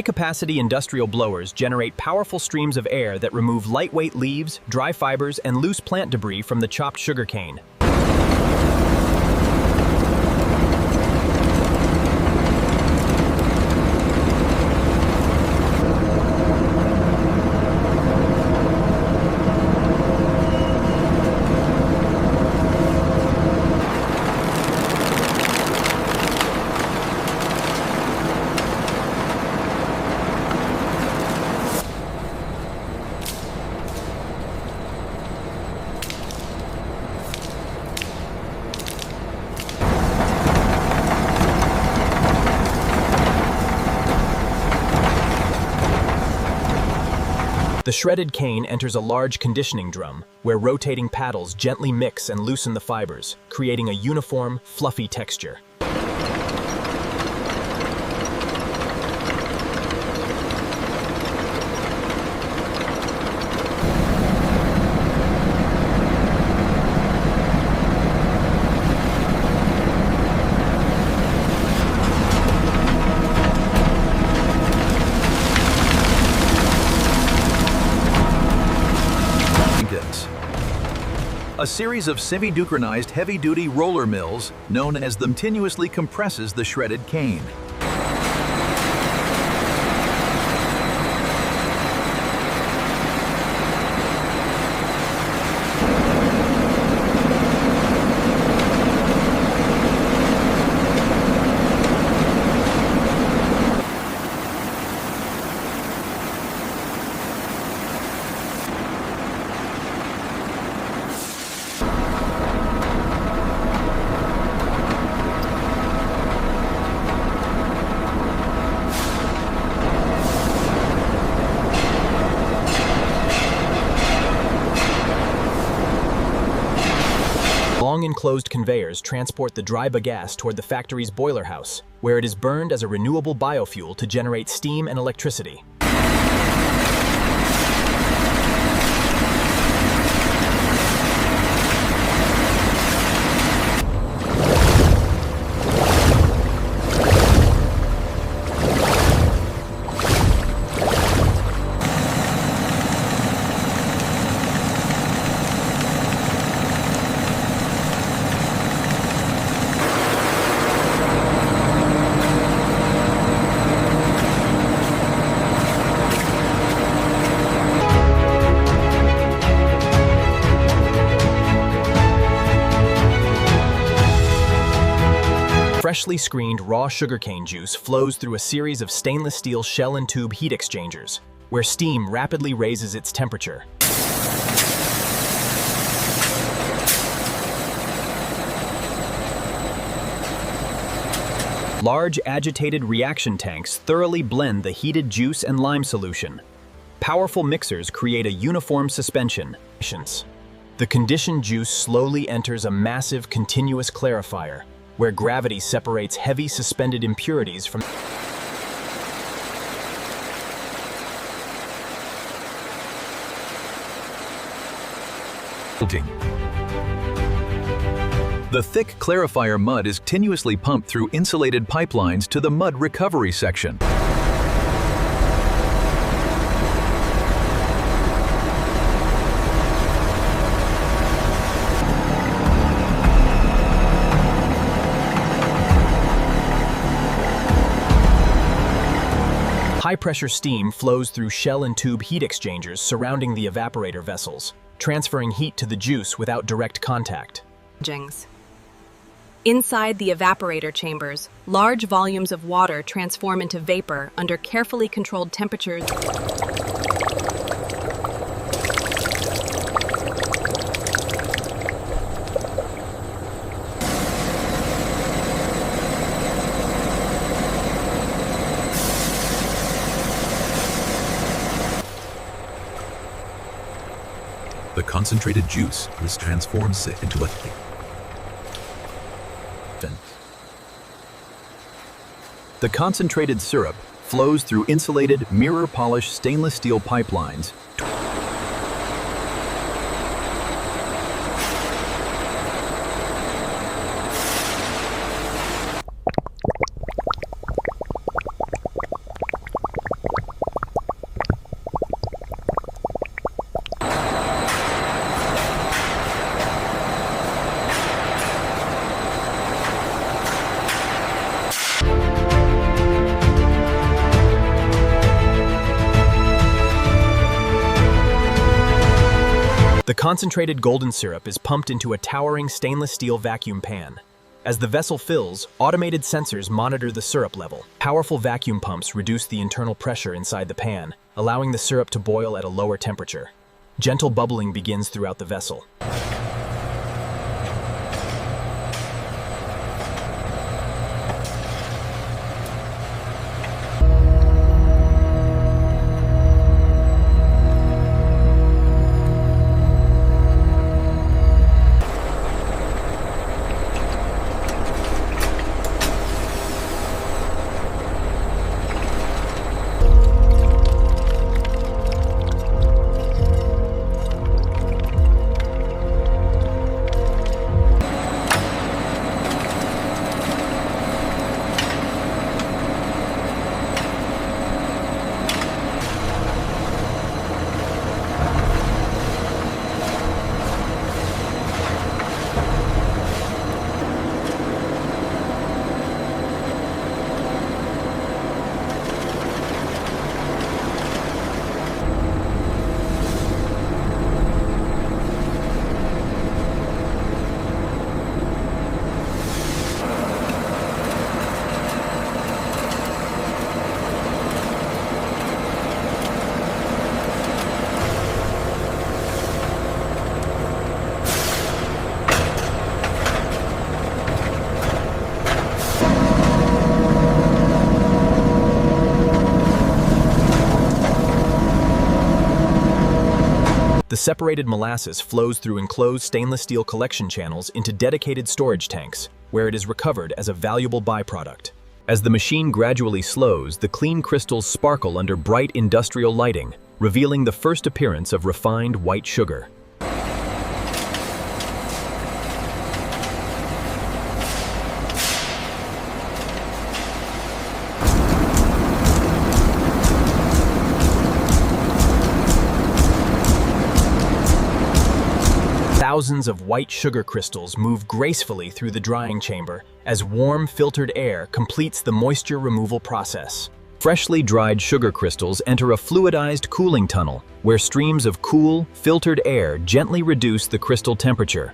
High-capacity industrial blowers generate powerful streams of air that remove lightweight leaves, dry fibers, and loose plant debris from the chopped sugarcane. The shredded cane enters a large conditioning drum, where rotating paddles gently mix and loosen the fibers, creating a uniform, fluffy texture. A series of semi-ducranized heavy-duty roller mills, known as them, continuously compresses the shredded cane. Long enclosed conveyors transport the dry bagasse toward the factory's boiler house, where it is burned as a renewable biofuel to generate steam and electricity. Freshly screened raw sugarcane juice flows through a series of stainless steel shell and tube heat exchangers, where steam rapidly raises its temperature. Large agitated reaction tanks thoroughly blend the heated juice and lime solution. Powerful mixers create a uniform suspension. The conditioned juice slowly enters a massive continuous clarifier, where gravity separates heavy suspended impurities from The thick clarifier mud is continuously pumped through insulated pipelines to the mud recovery section. High-pressure steam flows through shell and tube heat exchangers surrounding the evaporator vessels, transferring heat to the juice without direct contact. Inside the evaporator chambers, large volumes of water transform into vapor under carefully controlled temperatures. The concentrated juice is transformed into a The concentrated syrup flows through insulated, mirror-polished stainless steel pipelines. The concentrated golden syrup is pumped into a towering stainless steel vacuum pan. As the vessel fills, automated sensors monitor the syrup level. Powerful vacuum pumps reduce the internal pressure inside the pan, allowing the syrup to boil at a lower temperature. Gentle bubbling begins throughout the vessel. The separated molasses flows through enclosed stainless steel collection channels into dedicated storage tanks, where it is recovered as a valuable byproduct. As the machine gradually slows, the clean crystals sparkle under bright industrial lighting, revealing the first appearance of refined white sugar. Thousands of white sugar crystals move gracefully through the drying chamber as warm, filtered air completes the moisture removal process. Freshly dried sugar crystals enter a fluidized cooling tunnel, where streams of cool, filtered air gently reduce the crystal temperature.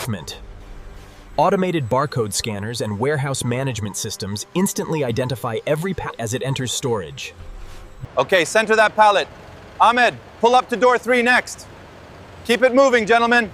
movement. Automated barcode scanners and warehouse management systems instantly identify every pallet as it enters storage. Okay, center that pallet. Ahmed, pull up to door 3 next. Keep it moving, gentlemen.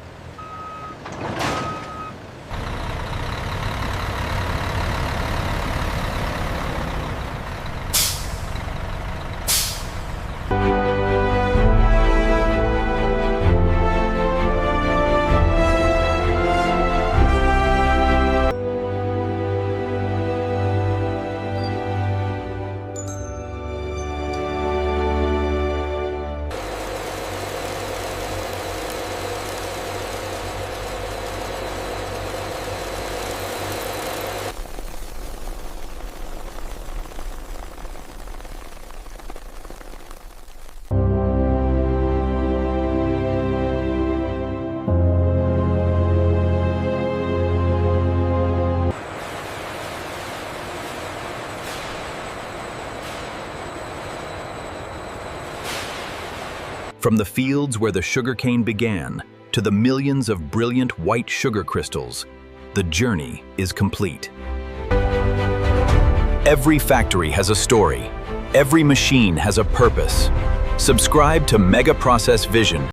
From the fields where the sugarcane began to the millions of brilliant white sugar crystals, the journey is complete. Every factory has a story. Every machine has a purpose. Subscribe to Mega Process Vision